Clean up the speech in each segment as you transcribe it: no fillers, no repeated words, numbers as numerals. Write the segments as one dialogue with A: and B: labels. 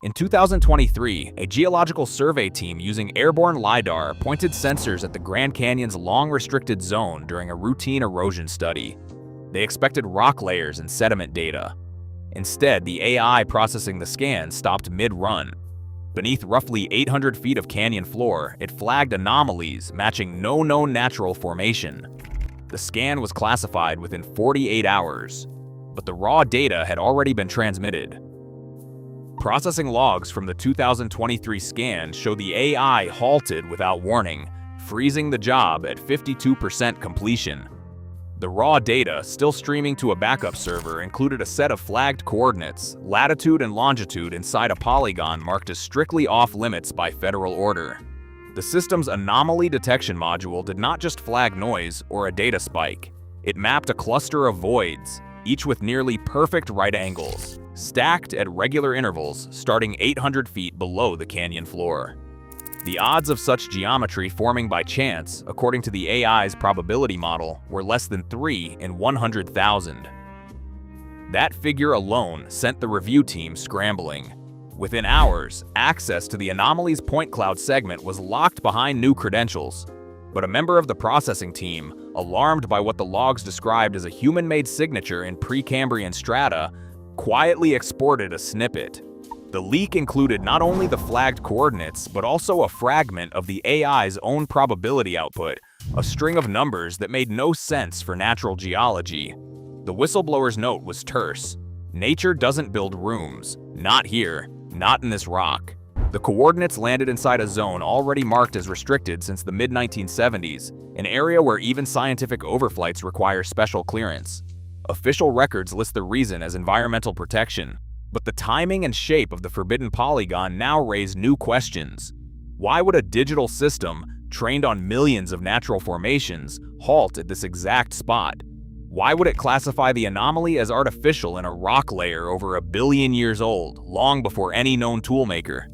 A: In 2023, a geological survey team using airborne Lidar pointed sensors at the Grand Canyon's long-restricted zone during a routine erosion study. They expected rock layers and sediment data. Instead, the AI processing the scan stopped mid-run. Beneath roughly 800 feet of canyon floor, it flagged anomalies matching no known natural formation. The scan was classified within 48 hours, but the raw data had already been transmitted. Processing logs from the 2023 scan show the AI halted without warning, freezing the job at 52% completion. The raw data, still streaming to a backup server, included a set of flagged coordinates, latitude and longitude inside a polygon marked as strictly off-limits by federal order. The system's anomaly detection module did not just flag noise or a data spike. It mapped a cluster of voids, each with nearly perfect right angles, stacked at regular intervals starting 800 feet below the canyon floor. The odds of such geometry forming by chance, according to the AI's probability model, were less than 3 in 100,000. That figure alone sent the review team scrambling. Within hours, access to the anomaly's point cloud segment was locked behind new credentials. But a member of the processing team, alarmed by what the logs described as a human-made signature in Precambrian strata, quietly exported a snippet. The leak included not only the flagged coordinates, but also a fragment of the AI's own probability output, a string of numbers that made no sense for natural geology. The whistleblower's note was terse. Nature doesn't build rooms. Not here. Not in this rock. The coordinates landed inside a zone already marked as restricted since the mid-1970s, an area where even scientific overflights require special clearance. Official records list the reason as environmental protection, but the timing and shape of the forbidden polygon now raise new questions. Why would a digital system, trained on millions of natural formations, halt at this exact spot? Why would it classify the anomaly as artificial in a rock layer over 1 billion years old, long before any known toolmaker?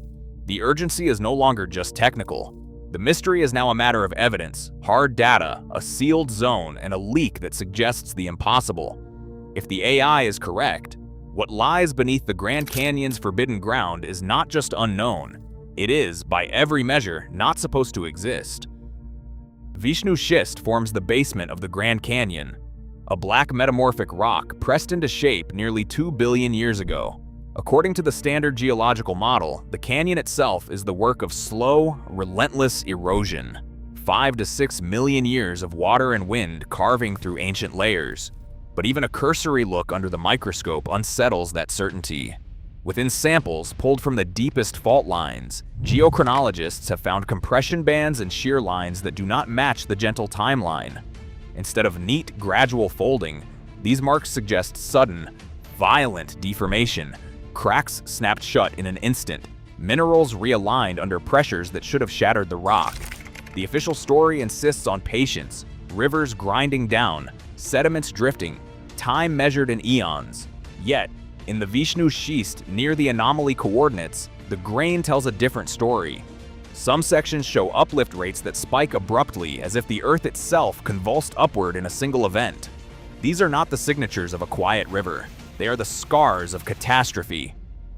A: The urgency is no longer just technical. The mystery is now a matter of evidence, hard data, a sealed zone, and a leak that suggests the impossible. If the AI is correct, what lies beneath the Grand Canyon's forbidden ground is not just unknown. It is, by every measure, not supposed to exist. Vishnu schist forms the basement of the Grand Canyon, a black metamorphic rock pressed into shape nearly 2 billion years ago. According to the standard geological model, the canyon itself is the work of slow, relentless erosion. 5 to 6 million years of water and wind carving through ancient layers. But even a cursory look under the microscope unsettles that certainty. Within samples pulled from the deepest fault lines, geochronologists have found compression bands and shear lines that do not match the gentle timeline. Instead of neat, gradual folding, these marks suggest sudden, violent deformation. Cracks snapped shut in an instant, minerals realigned under pressures that should have shattered the rock. The official story insists on patience, rivers grinding down, sediments drifting, time measured in eons. Yet, in the Vishnu schist near the anomaly coordinates, the grain tells a different story. Some sections show uplift rates that spike abruptly as if the Earth itself convulsed upward in a single event. These are not the signatures of a quiet river. They are the scars of catastrophe.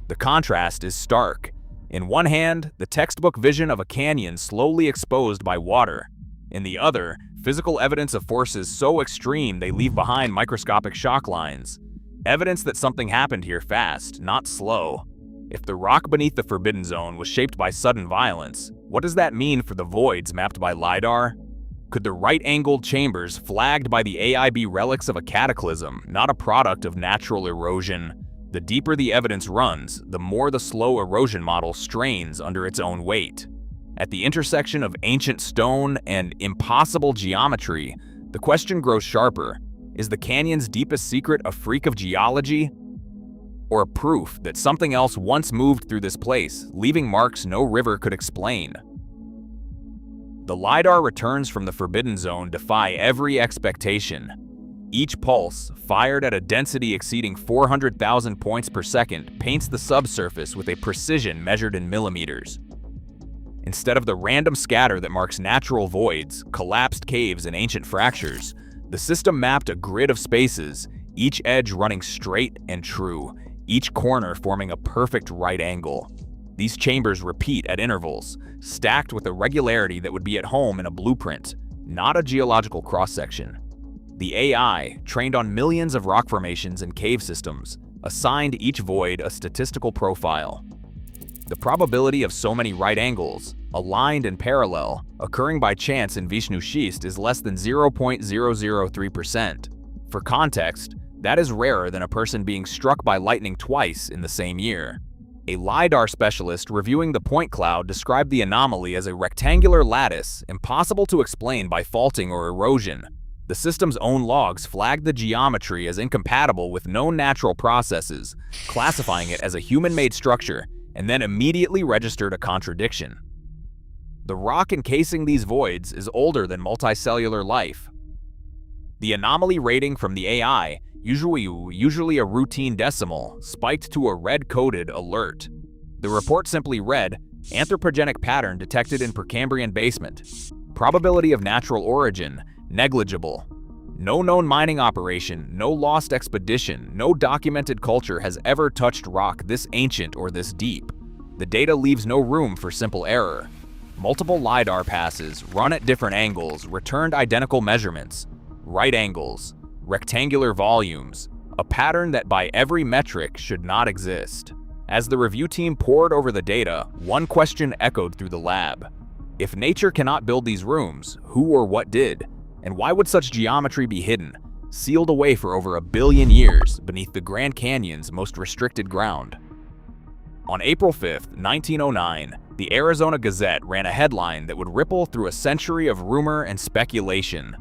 A: The contrast is stark. In one hand, the textbook vision of a canyon slowly exposed by water. In the other, physical evidence of forces so extreme they leave behind microscopic shock lines. Evidence that something happened here fast, not slow. If the rock beneath the forbidden zone was shaped by sudden violence, what does that mean for the voids mapped by Lidar? Could the right-angled chambers flagged by the AI be relics of a cataclysm, not a product of natural erosion? The deeper the evidence runs, the more the slow erosion model strains under its own weight. At the intersection of ancient stone and impossible geometry, the question grows sharper. Is the canyon's deepest secret a freak of geology, or a proof that something else once moved through this place, leaving marks no river could explain? The Lidar returns from the forbidden zone defy every expectation. Each pulse, fired at a density exceeding 400,000 points per second, paints the subsurface with a precision measured in millimeters. Instead of the random scatter that marks natural voids, collapsed caves, and ancient fractures, the system mapped a grid of spaces, each edge running straight and true, each corner forming a perfect right angle. These chambers repeat at intervals, stacked with a regularity that would be at home in a blueprint, not a geological cross-section. The AI, trained on millions of rock formations and cave systems, assigned each void a statistical profile. The probability of so many right angles, aligned and parallel, occurring by chance in Vishnu schist is less than 0.003%. For context, that is rarer than a person being struck by lightning twice in the same year. A Lidar specialist reviewing the point cloud described the anomaly as a rectangular lattice impossible to explain by faulting or erosion. The system's own logs flagged the geometry as incompatible with known natural processes, classifying it as a human-made structure, and then immediately registered a contradiction. The rock encasing these voids is older than multicellular life. The anomaly rating from the AI, usually a routine decimal, spiked to a red-coded alert. The report simply read, "Anthropogenic pattern detected in Precambrian basement. Probability of natural origin, negligible. No known mining operation, no lost expedition, no documented culture has ever touched rock this ancient or this deep. The data leaves no room for simple error. Multiple LiDAR passes, run at different angles, returned identical measurements. Right angles, rectangular volumes, a pattern that by every metric should not exist." As the review team pored over the data, one question echoed through the lab. If nature cannot build these rooms, who or what did? And why would such geometry be hidden, sealed away for over 1 billion years beneath the Grand Canyon's most restricted ground? On April 5, 1909, the Arizona Gazette ran a headline that would ripple through a century of rumor and speculation.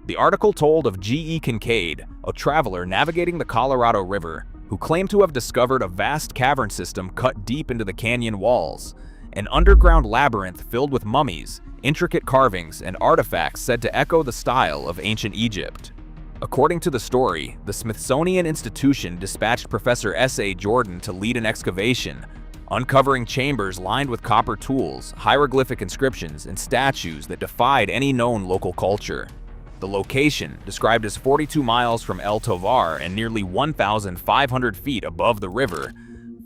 A: The article told of G.E. Kincaid, a traveler navigating the Colorado River, who claimed to have discovered a vast cavern system cut deep into the canyon walls, an underground labyrinth filled with mummies, intricate carvings, and artifacts said to echo the style of ancient Egypt. According to the story, the Smithsonian Institution dispatched Professor S.A. Jordan to lead an excavation, uncovering chambers lined with copper tools, hieroglyphic inscriptions, and statues that defied any known local culture. The location, described as 42 miles from El Tovar and nearly 1,500 feet above the river,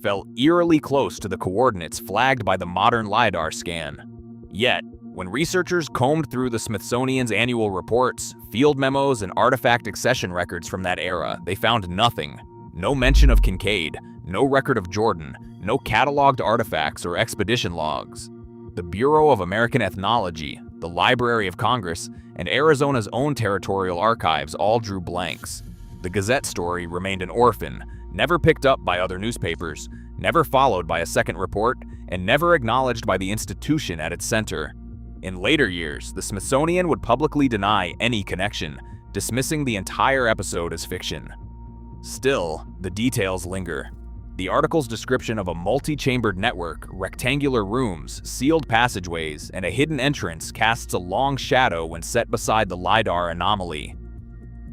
A: fell eerily close to the coordinates flagged by the modern LiDAR scan. Yet, when researchers combed through the Smithsonian's annual reports, field memos, and artifact accession records from that era, they found nothing. No mention of Kincaid, no record of Jordan, no cataloged artifacts or expedition logs. The Bureau of American Ethnology, the Library of Congress, and Arizona's own territorial archives all drew blanks. The Gazette story remained an orphan, never picked up by other newspapers, never followed by a second report, and never acknowledged by the institution at its center. In later years, the Smithsonian would publicly deny any connection, dismissing the entire episode as fiction. Still, the details linger. The article's description of a multi-chambered network, rectangular rooms, sealed passageways, and a hidden entrance casts a long shadow when set beside the LiDAR anomaly.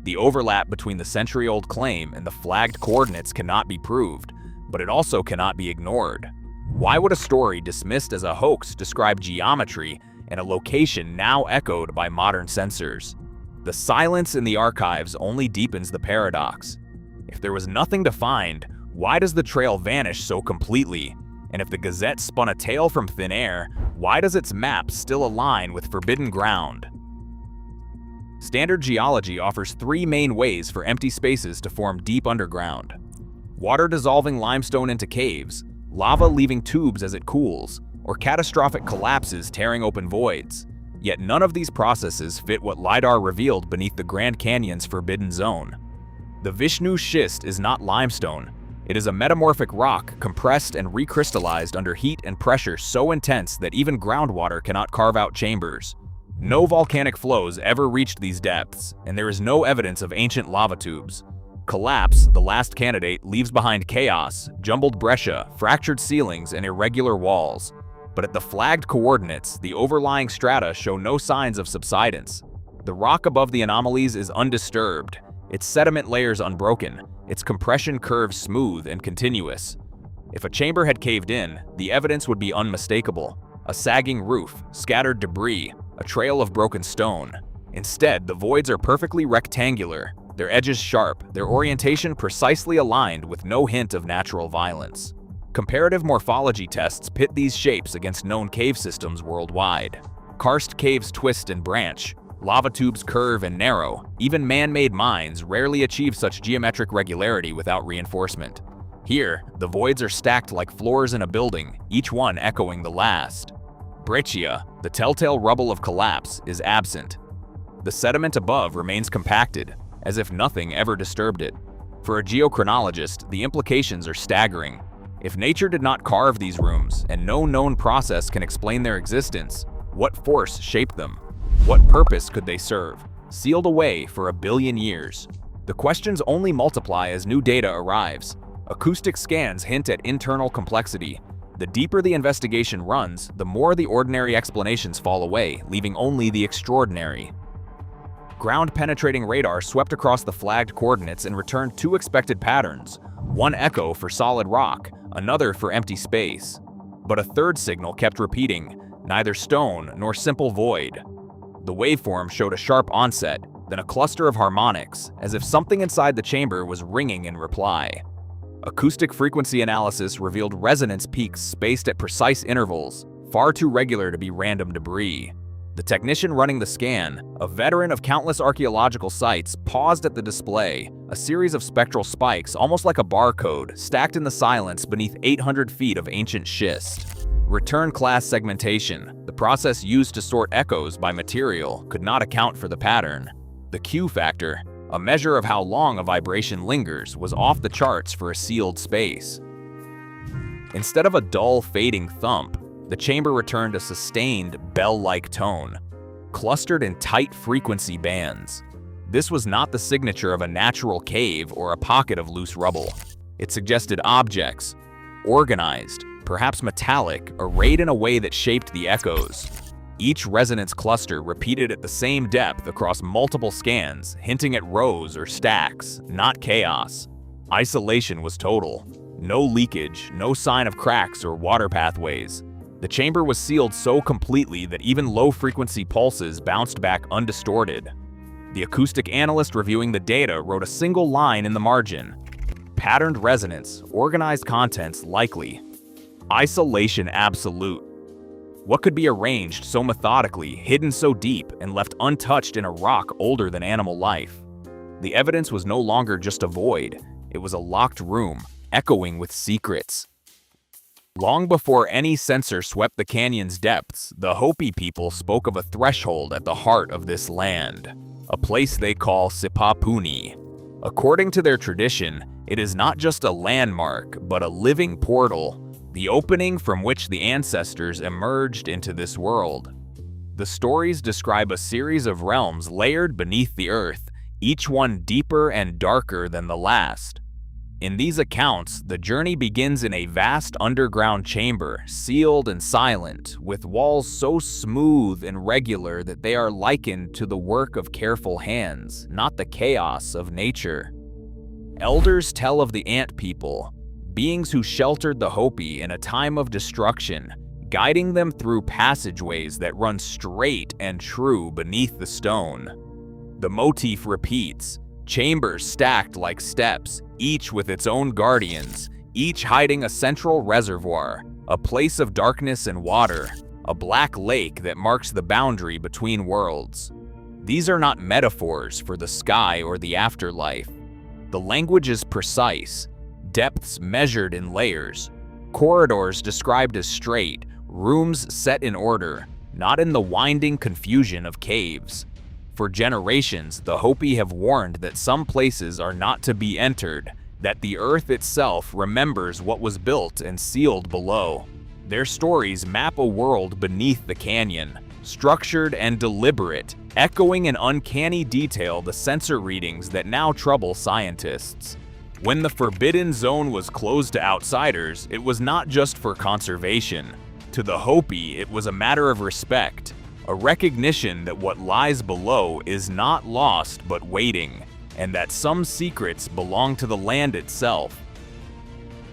A: The overlap between the century-old claim and the flagged coordinates cannot be proved, but it also cannot be ignored. Why would a story dismissed as a hoax describe geometry and a location now echoed by modern sensors? The silence in the archives only deepens the paradox. If there was nothing to find, why does the trail vanish so completely? And if the Gazette spun a tale from thin air, why does its map still align with forbidden ground? Standard geology offers 3 main ways for empty spaces to form deep underground: water dissolving limestone into caves, lava leaving tubes as it cools, or catastrophic collapses tearing open voids. Yet none of these processes fit what LiDAR revealed beneath the Grand Canyon's forbidden zone. The Vishnu schist is not limestone. It is a metamorphic rock compressed and recrystallized under heat and pressure so intense that even groundwater cannot carve out chambers. No volcanic flows ever reached these depths, and there is no evidence of ancient lava tubes. Collapse, the last candidate, leaves behind chaos, jumbled breccia, fractured ceilings, and irregular walls. But at the flagged coordinates, the overlying strata show no signs of subsidence. The rock above the anomalies is undisturbed, its sediment layers unbroken, its compression curves smooth and continuous. If a chamber had caved in, the evidence would be unmistakable: a sagging roof, scattered debris, a trail of broken stone. Instead, the voids are perfectly rectangular, their edges sharp, their orientation precisely aligned with no hint of natural violence. Comparative morphology tests pit these shapes against known cave systems worldwide. Karst caves twist and branch, lava tubes curve and narrow. Even man-made mines rarely achieve such geometric regularity without reinforcement. Here, the voids are stacked like floors in a building, each one echoing the last. Breccia, the telltale rubble of collapse, is absent. The sediment above remains compacted, as if nothing ever disturbed it. For a geochronologist, the implications are staggering. If nature did not carve these rooms, and no known process can explain their existence, what force shaped them? What purpose could they serve? Sealed away for 1 billion years. The questions only multiply as new data arrives. Acoustic scans hint at internal complexity. The deeper the investigation runs, the more the ordinary explanations fall away, leaving only the extraordinary. Ground-penetrating radar swept across the flagged coordinates and returned 2 expected patterns, one echo for solid rock, another for empty space. But a third signal kept repeating, neither stone nor simple void. The waveform showed a sharp onset, then a cluster of harmonics, as if something inside the chamber was ringing in reply. Acoustic frequency analysis revealed resonance peaks spaced at precise intervals, far too regular to be random debris. The technician running the scan, a veteran of countless archaeological sites, paused at the display, a series of spectral spikes almost like a barcode stacked in the silence beneath 800 feet of ancient schist. Return class segmentation, the process used to sort echoes by material, could not account for the pattern. The Q factor, a measure of how long a vibration lingers, was off the charts for a sealed space. Instead of a dull, fading thump, the chamber returned a sustained, bell-like tone, clustered in tight frequency bands. This was not the signature of a natural cave or a pocket of loose rubble. It suggested objects, organized, perhaps metallic, arrayed in a way that shaped the echoes. Each resonance cluster repeated at the same depth across multiple scans, hinting at rows or stacks, not chaos. Isolation was total. No leakage, no sign of cracks or water pathways. The chamber was sealed so completely that even low-frequency pulses bounced back undistorted. The acoustic analyst reviewing the data wrote a single line in the margin. Patterned resonance, organized contents likely. Isolation absolute. What could be arranged so methodically, hidden so deep, and left untouched in a rock older than animal life? The evidence was no longer just a void. It was a locked room, echoing with secrets. Long before any sensor swept the canyon's depths, the Hopi people spoke of a threshold at the heart of this land, a place they call Sipapuni. According to their tradition, it is not just a landmark, but a living portal, the opening from which the ancestors emerged into this world. The stories describe a series of realms layered beneath the earth, each one deeper and darker than the last. In these accounts, the journey begins in a vast underground chamber, sealed and silent, with walls so smooth and regular that they are likened to the work of careful hands, not the chaos of nature. Elders tell of the ant people, beings who sheltered the Hopi in a time of destruction, guiding them through passageways that run straight and true beneath the stone. The motif repeats, chambers stacked like steps, each with its own guardians, each hiding a central reservoir, a place of darkness and water, a black lake that marks the boundary between worlds. These are not metaphors for the sky or the afterlife. The language is precise, depths measured in layers, corridors described as straight, rooms set in order, not in the winding confusion of caves. For generations, the Hopi have warned that some places are not to be entered, that the earth itself remembers what was built and sealed below. Their stories map a world beneath the canyon, structured and deliberate, echoing in uncanny detail the sensor readings that now trouble scientists. When the Forbidden Zone was closed to outsiders, it was not just for conservation. To the Hopi, it was a matter of respect. A recognition that what lies below is not lost but waiting, and that some secrets belong to the land itself.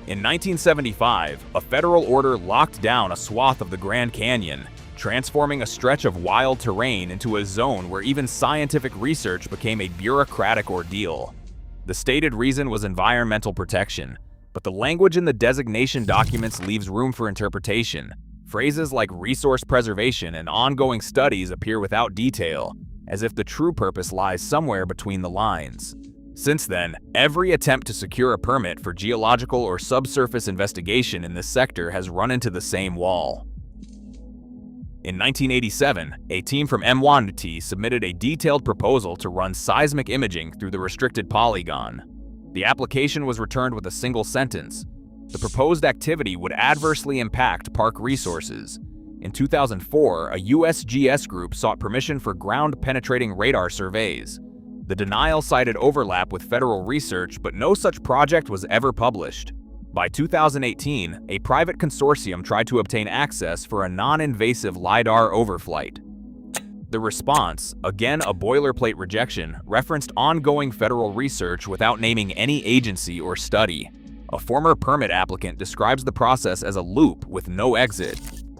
A: In 1975, a federal order locked down a swath of the Grand Canyon, transforming a stretch of wild terrain into a zone where even scientific research became a bureaucratic ordeal. The stated reason was environmental protection. But the language in the designation documents leaves room for interpretation. Phrases like resource preservation and ongoing studies appear without detail, as if the true purpose lies somewhere between the lines. Since then, every attempt to secure a permit for geological or subsurface investigation in this sector has run into the same wall. In 1987, a team from MIT submitted a detailed proposal to run seismic imaging through the restricted polygon. The application was returned with a single sentence: the proposed activity would adversely impact park resources. In 2004, a USGS group sought permission for ground-penetrating radar surveys. The denial cited overlap with federal research, but no such project was ever published. By 2018, a private consortium tried to obtain access for a non-invasive Lidar overflight. The response, again a boilerplate rejection, referenced ongoing federal research without naming any agency or study. A former permit applicant describes the process as a loop with no exit.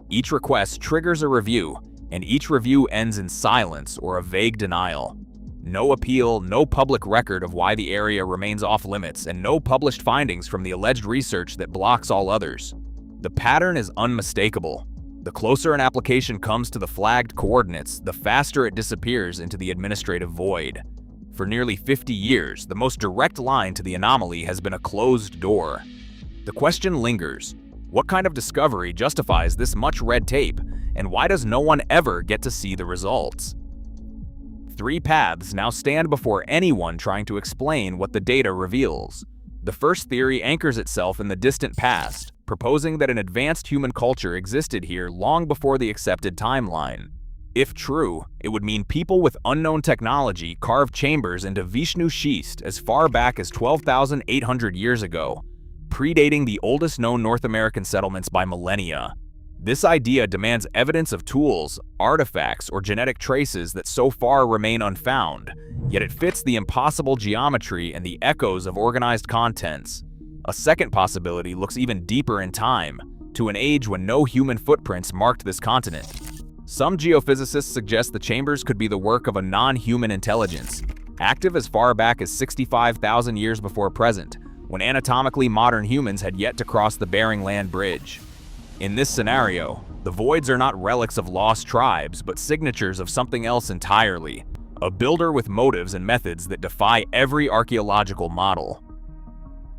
A: Each request triggers a review, and each review ends in silence or a vague denial. No appeal, no public record of why the area remains off-limits, and no published findings from the alleged research that blocks all others. The pattern is unmistakable. The closer an application comes to the flagged coordinates, the faster it disappears into the administrative void. For nearly 50 years, the most direct line to the anomaly has been a closed door. The question lingers: what kind of discovery justifies this much red tape, and why does no one ever get to see the results? Three paths now stand before anyone trying to explain what the data reveals. The first theory anchors itself in the distant past, proposing that an advanced human culture existed here long before the accepted timeline. If true, it would mean people with unknown technology carved chambers into Vishnu schist as far back as 12,800 years ago, predating the oldest known North American settlements by millennia. This idea demands evidence of tools, artifacts, or genetic traces that so far remain unfound, yet it fits the impossible geometry and the echoes of organized contents. A second possibility looks even deeper in time, to an age when no human footprints marked this continent. Some geophysicists suggest the chambers could be the work of a non-human intelligence, active as far back as 65,000 years before present, when anatomically modern humans had yet to cross the Bering Land Bridge. In this scenario, the voids are not relics of lost tribes, but signatures of something else entirely, a builder with motives and methods that defy every archaeological model.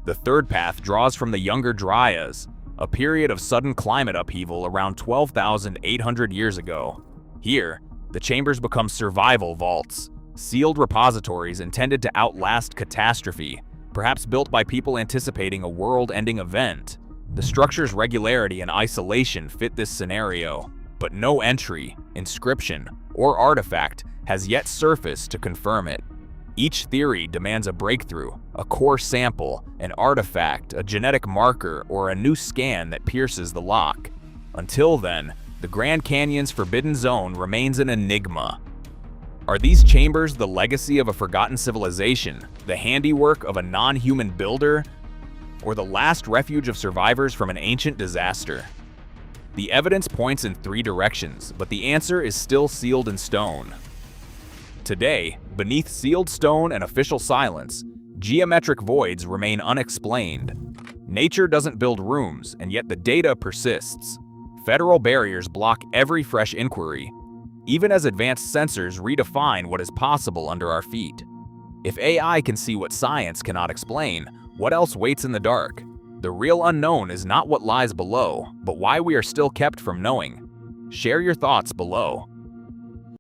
A: The third path draws from the Younger Dryas, a period of sudden climate upheaval around 12,800 years ago. Here, the chambers become survival vaults, sealed repositories intended to outlast catastrophe, perhaps built by people anticipating a world-ending event. The structure's regularity and isolation fit this scenario, but no entry, inscription, or artifact has yet surfaced to confirm it. Each theory demands a breakthrough, a core sample, an artifact, a genetic marker, or a new scan that pierces the lock. Until then, the Grand Canyon's forbidden zone remains an enigma. Are these chambers the legacy of a forgotten civilization, the handiwork of a non-human builder, or the last refuge of survivors from an ancient disaster? The evidence points in three directions, but the answer is still sealed in stone. Today, beneath sealed stone and official silence, geometric voids remain unexplained. Nature doesn't build rooms, and yet the data persists. Federal barriers block every fresh inquiry, even as advanced sensors redefine what is possible under our feet. If AI can see what science cannot explain, what else waits in the dark? The real unknown is not what lies below, but why we are still kept from knowing. Share your thoughts below.